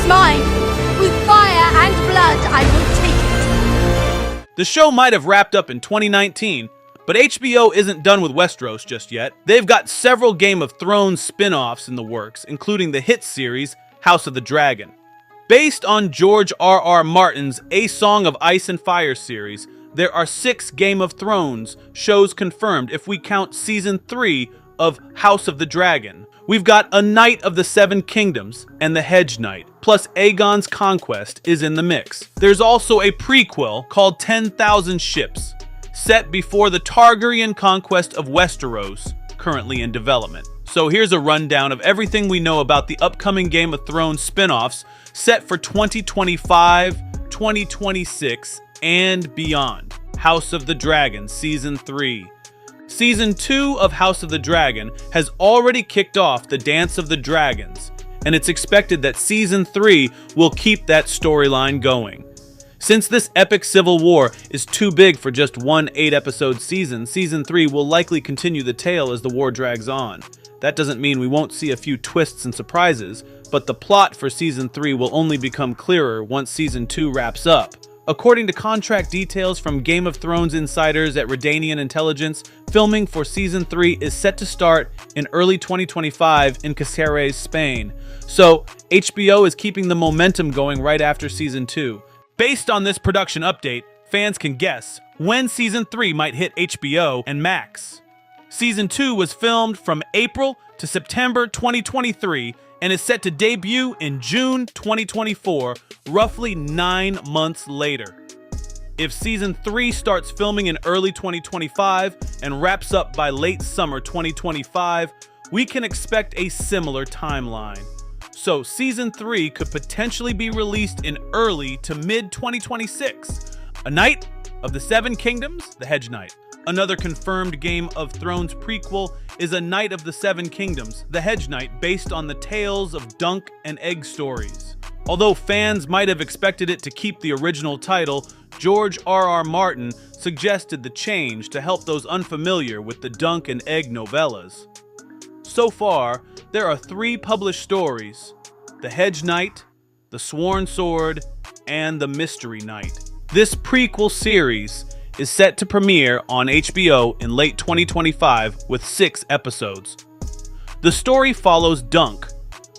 mine. With fire and blood, I will take it. The show might have wrapped up in 2019, but HBO isn't done with Westeros just yet. They've got several Game of Thrones spin-offs in the works, including the hit series House of the Dragon. Based on George R.R. Martin's A Song of Ice and Fire series, there are 6 Game of Thrones shows confirmed if we count Season 3 of House of the Dragon. We've got A Knight of the Seven Kingdoms and The Hedge Knight, plus Aegon's Conquest is in the mix. There's also a prequel called 10,000 Ships, set before the Targaryen conquest of Westeros, currently in development. So here's a rundown of everything we know about the upcoming Game of Thrones spin-offs set for 2025, 2026, and beyond. House of the Dragon Season 3. Season 2 of House of the Dragon has already kicked off the Dance of the Dragons, and it's expected that Season 3 will keep that storyline going. Since this epic civil war is too big for just one 8-episode season, Season 3 will likely continue the tale as the war drags on. That doesn't mean we won't see a few twists and surprises, but the plot for Season 3 will only become clearer once Season 2 wraps up. According to contract details from Game of Thrones insiders at Redanian Intelligence, filming for Season 3 is set to start in early 2025 in Cáceres, Spain. So, HBO is keeping the momentum going right after Season 2. Based on this production update, fans can guess when Season 3 might hit HBO and Max. Season 2 was filmed from April to September 2023 and is set to debut in June 2024, roughly 9 months later. If Season 3 starts filming in early 2025 and wraps up by late summer 2025, we can expect a similar timeline. So Season 3 could potentially be released in early to mid-2026. A Knight of the Seven Kingdoms, The Hedge Knight. Another confirmed Game of Thrones prequel is A Knight of the Seven Kingdoms, The Hedge Knight, based on the tales of Dunk and Egg stories. Although fans might have expected it to keep the original title, George R.R. Martin suggested the change to help those unfamiliar with the Dunk and Egg novellas. So far, there are 3 published stories: The Hedge Knight, The Sworn Sword, and The Mystery Knight. This prequel series is set to premiere on HBO in late 2025 with 6 episodes. The story follows Dunk,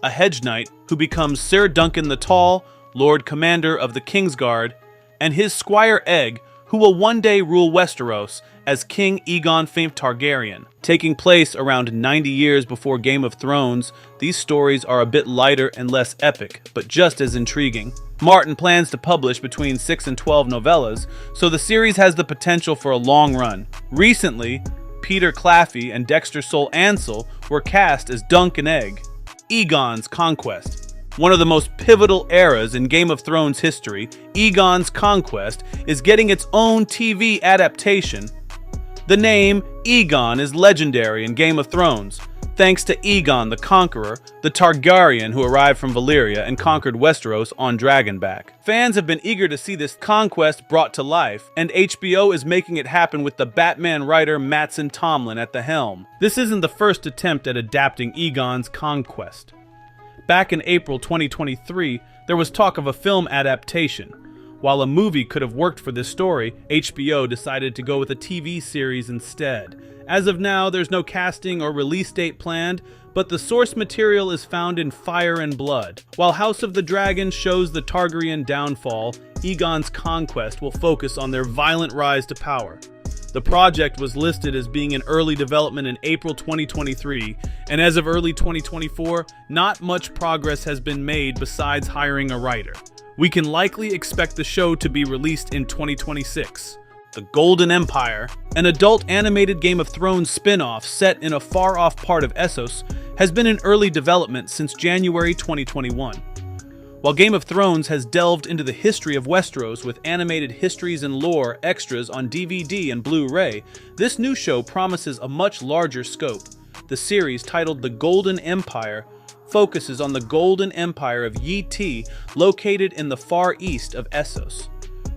a hedge knight who becomes Sir Duncan the Tall, Lord Commander of the Kingsguard, and his squire Egg, who will one day rule Westeros as King Aegon V Targaryen. Taking place around 90 years before Game of Thrones, these stories are a bit lighter and less epic, but just as intriguing. Martin plans to publish between 6 and 12 novellas, so the series has the potential for a long run. Recently, Peter Claffey and Dexter Sol Ansel were cast as Dunk and Egg. Aegon's Conquest. One of the most pivotal eras in Game of Thrones history, Aegon's Conquest is getting its own TV adaptation. The name Aegon is legendary in Game of Thrones, thanks to Aegon the Conqueror, the Targaryen who arrived from Valyria and conquered Westeros on Dragonback. Fans have been eager to see this conquest brought to life, and HBO is making it happen with the Batman writer Mattson Tomlin at the helm. This isn't the first attempt at adapting Aegon's Conquest. Back in April 2023, there was talk of a film adaptation. While a movie could have worked for this story, HBO decided to go with a TV series instead. As of now, there's no casting or release date planned, but the source material is found in Fire and Blood. While House of the Dragon shows the Targaryen downfall, Aegon's Conquest will focus on their violent rise to power. The project was listed as being in early development in April 2023, and as of early 2024, not much progress has been made besides hiring a writer. We can likely expect the show to be released in 2026. The Golden Empire, an adult animated Game of Thrones spin-off set in a far-off part of Essos, has been in early development since January 2021. While Game of Thrones has delved into the history of Westeros with animated histories and lore extras on DVD and Blu-ray, this new show promises a much larger scope. The series, titled The Golden Empire, focuses on the Golden Empire of Yi Ti, located in the far east of Essos.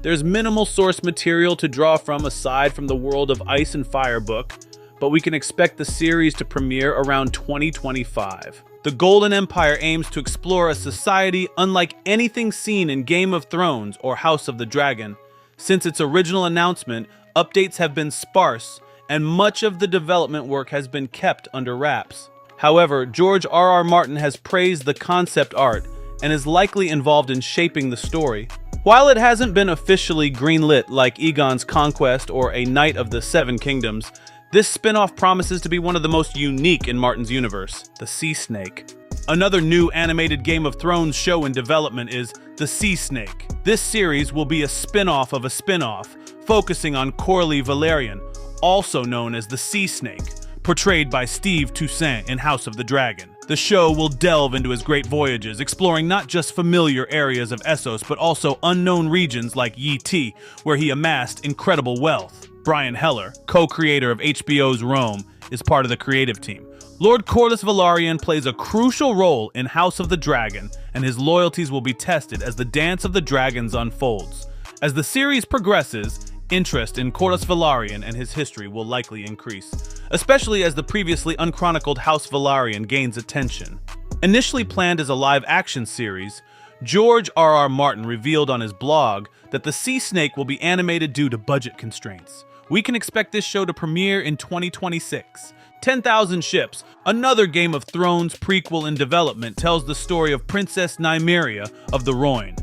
There's minimal source material to draw from aside from the World of Ice and Fire book, but we can expect the series to premiere around 2025. The Golden Empire aims to explore a society unlike anything seen in Game of Thrones or House of the Dragon. Since its original announcement, updates have been sparse, and much of the development work has been kept under wraps. However, George R.R. Martin has praised the concept art and is likely involved in shaping the story. While it hasn't been officially greenlit like Aegon's Conquest or A Knight of the Seven Kingdoms, this spin-off promises to be one of the most unique in Martin's universe, the Sea Snake. Another new animated Game of Thrones show in development is The Sea Snake. This series will be a spin-off of a spin-off, focusing on Corlys Velaryon, also known as the Sea Snake, portrayed by Steve Toussaint in House of the Dragon. The show will delve into his great voyages, exploring not just familiar areas of Essos, but also unknown regions like Yi Ti, where he amassed incredible wealth. Brian Heller, co-creator of HBO's Rome, is part of the creative team. Lord Corlys Velaryon plays a crucial role in House of the Dragon, and his loyalties will be tested as the Dance of the Dragons unfolds. As the series progresses, interest in Corlys Velaryon and his history will likely increase, especially as the previously unchronicled House Velaryon gains attention. Initially planned as a live-action series, George R.R. Martin revealed on his blog that the Sea Snake will be animated due to budget constraints. We can expect this show to premiere in 2026. 10,000 Ships, another Game of Thrones prequel in development, tells the story of Princess Nymeria of the Rhoyne.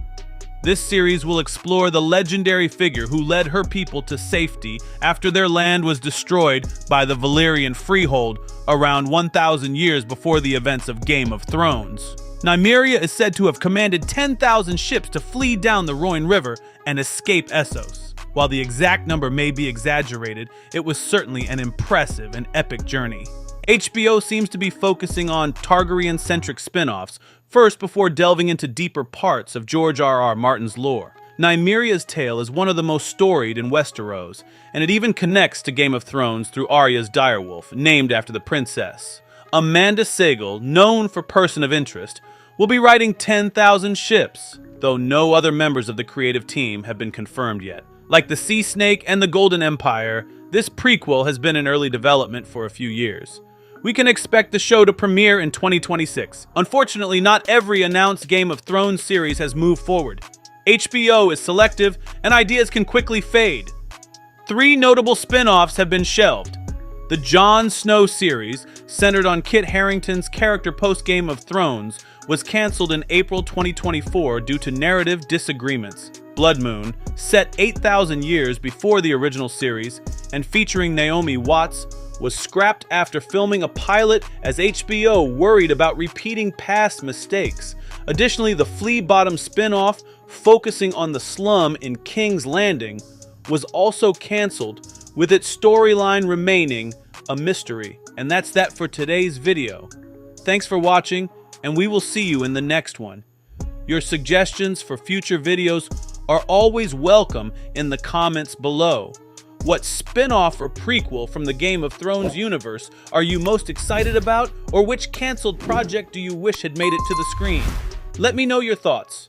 This series will explore the legendary figure who led her people to safety after their land was destroyed by the Valyrian Freehold around 1,000 years before the events of Game of Thrones. Nymeria is said to have commanded 10,000 ships to flee down the Rhoyne River and escape Essos. While the exact number may be exaggerated, it was certainly an impressive and epic journey. HBO seems to be focusing on Targaryen-centric spin-offs, first before delving into deeper parts of George R.R. Martin's lore. Nymeria's tale is one of the most storied in Westeros, and it even connects to Game of Thrones through Arya's direwolf, named after the princess. Amanda Segel, known for Person of Interest, will be writing 10,000 Ships, though no other members of the creative team have been confirmed yet. Like the Sea Snake and the Golden Empire, this prequel has been in early development for a few years. We can expect the show to premiere in 2026. Unfortunately, not every announced Game of Thrones series has moved forward. HBO is selective, and ideas can quickly fade. 3 notable spin-offs have been shelved. The Jon Snow series, centered on Kit Harington's character post-Game of Thrones, was canceled in April 2024 due to narrative disagreements. Blood Moon, set 8,000 years before the original series and featuring Naomi Watts, was scrapped after filming a pilot as HBO worried about repeating past mistakes. Additionally, the Flea Bottom spin-off, focusing on the slum in King's Landing, was also canceled, with its storyline remaining a mystery. And that's that for today's video. Thanks for watching, and we will see you in the next one. Your suggestions for future videos are always welcome in the comments below. What spin-off or prequel from the Game of Thrones universe are you most excited about, or which canceled project do you wish had made it to the screen? Let me know your thoughts.